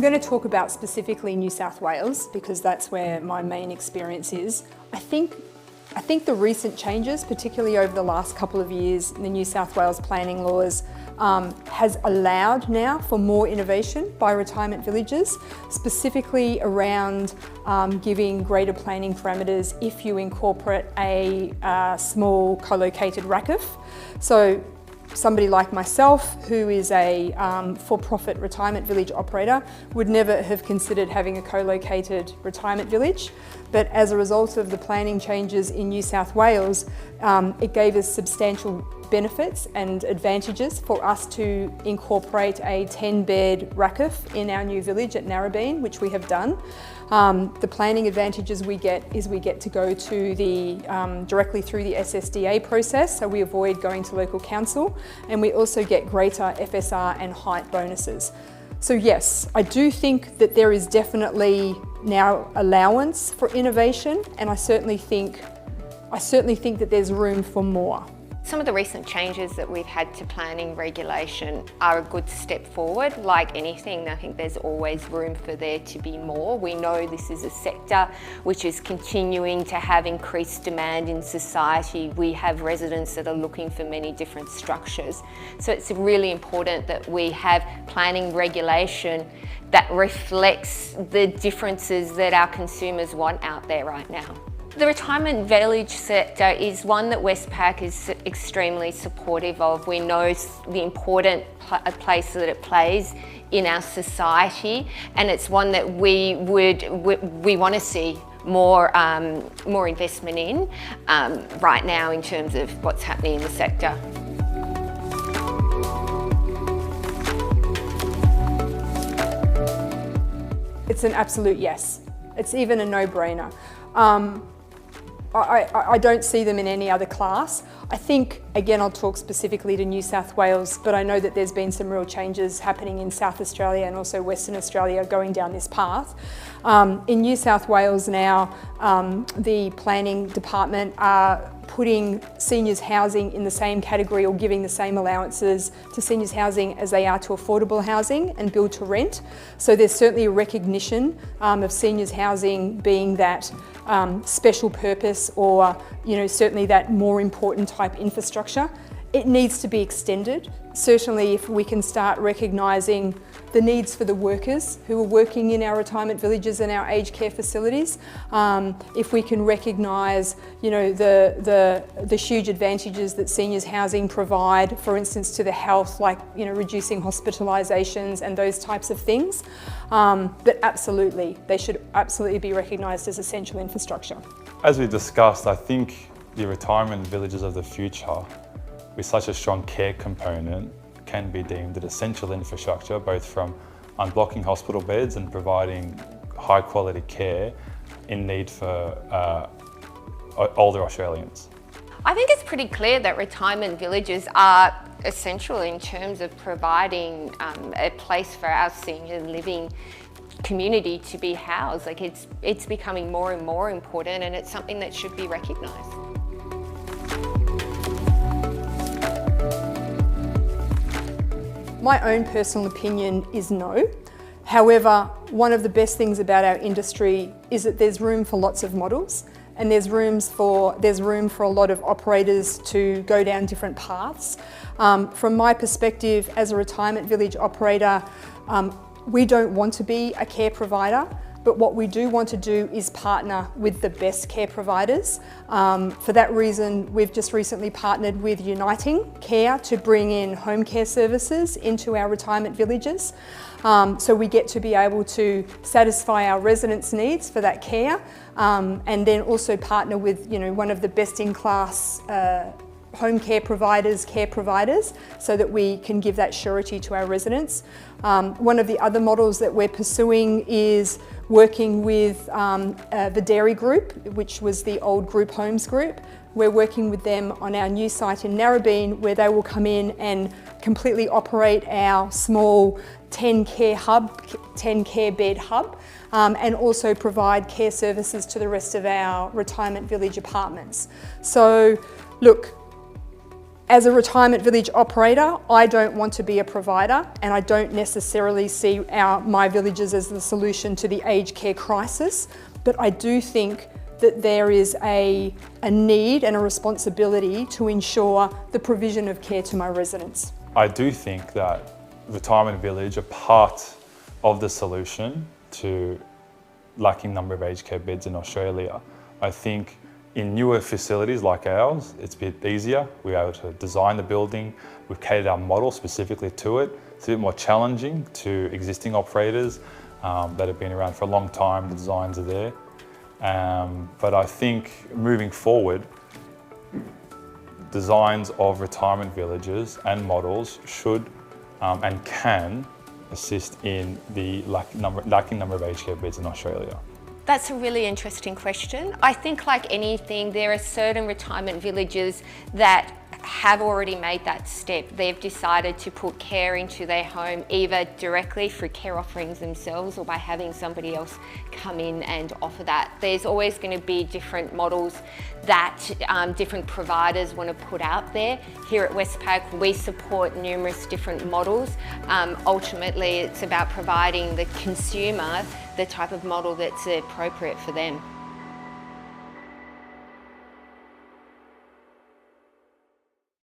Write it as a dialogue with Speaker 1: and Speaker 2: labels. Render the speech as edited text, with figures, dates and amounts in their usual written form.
Speaker 1: I'm going to talk about specifically New South Wales because that's where my main experience is. I think the recent changes, particularly over the last couple of years, in the New South Wales planning laws has allowed now for more innovation by retirement villages, specifically around giving greater planning parameters if you incorporate a small co-located RACF. So somebody like myself, who is a for-profit retirement village operator, would never have considered having a co-located retirement village. But as a result of the planning changes in New South Wales, it gave us substantial benefits and advantages for us to incorporate a 10-bed RACF in our new village at Narabine, which we have done. The planning advantages we get is we get to go to the directly through the SSDA process, so we avoid going to local council, and we also get greater FSR and height bonuses. So yes, I do think that there is definitely now allowance for innovation, and I certainly think that there's room for more.
Speaker 2: Some of the recent changes that we've had to planning regulation are a good step forward. Like anything, I think there's always room for there to be more. We know this is a sector which is continuing to have increased demand in society. We have residents that are looking for many different structures. So it's really important that we have planning regulation that reflects the differences that our consumers want out there right now. The retirement village sector is one that Westpac is extremely supportive of. We know the important place that it plays in our society, and it's one that we want to see more investment in right now in terms of what's happening in the sector.
Speaker 1: It's an absolute yes. It's even a no-brainer. I don't see them in any other class. I think, again, I'll talk specifically to New South Wales, but I know that there's been some real changes happening in South Australia and also Western Australia going down this path. In New South Wales now, the planning department are putting seniors housing in the same category or giving the same allowances to seniors housing as they are to affordable housing and build to rent. So there's certainly a recognition of seniors housing being that special purpose, or certainly that more important type infrastructure. It needs to be extended. Certainly if we can start recognising the needs for the workers who are working in our retirement villages and our aged care facilities, if we can recognise the huge advantages that seniors housing provide, for instance to the health, like reducing hospitalisations and those types of things, but absolutely, they should absolutely be recognised as essential infrastructure.
Speaker 3: As we discussed, I think the retirement villages of the future, with such a strong care component, can be deemed an essential infrastructure, both from unblocking hospital beds and providing high quality care in need for older Australians.
Speaker 2: I think it's pretty clear that retirement villages are essential in terms of providing a place for our senior living community to be housed. Like it's becoming more and more important, and it's something that should be recognised.
Speaker 1: My own personal opinion is no. However, one of the best things about our industry is that there's room for lots of models, and there's room for a lot of operators to go down different paths. From my perspective as a retirement village operator, we don't want to be a care provider, but what we do want to do is partner with the best care providers. For that reason, we've just recently partnered with Uniting Care to bring in home care services into our retirement villages. So we get to be able to satisfy our residents' needs for that care, and then also partner with one of the best-in-class home care providers, so that we can give that surety to our residents. One of the other models that we're pursuing is working with the Dairy Group, which was the old Group Homes Group. We're working with them on our new site in Narabine, where they will come in and completely operate our small 10 care bed hub, and also provide care services to the rest of our retirement village apartments. So look, As a retirement village operator, I don't want to be a provider, and I don't necessarily see my villages as the solution to the aged care crisis, but I do think that there is a need and a responsibility to ensure the provision of care to my residents.
Speaker 3: I do think that retirement village are part of the solution to lacking number of aged care beds in Australia. I think in newer facilities like ours, it's a bit easier. We're able to design the building, we've catered our model specifically to it. It's a bit more challenging to existing operators that have been around for a long time, the designs are there. But I think moving forward, designs of retirement villages and models should and can assist in the lacking number of aged care beds in Australia.
Speaker 2: That's a really interesting question. I think like anything, there are certain retirement villages that have already made that step. They've decided to put care into their home either directly through care offerings themselves or by having somebody else come in and offer that. There's always going to be different models that different providers want to put out there. Here at Westpac, we support numerous different models. Ultimately, it's about providing the consumer the type of model that's appropriate for them.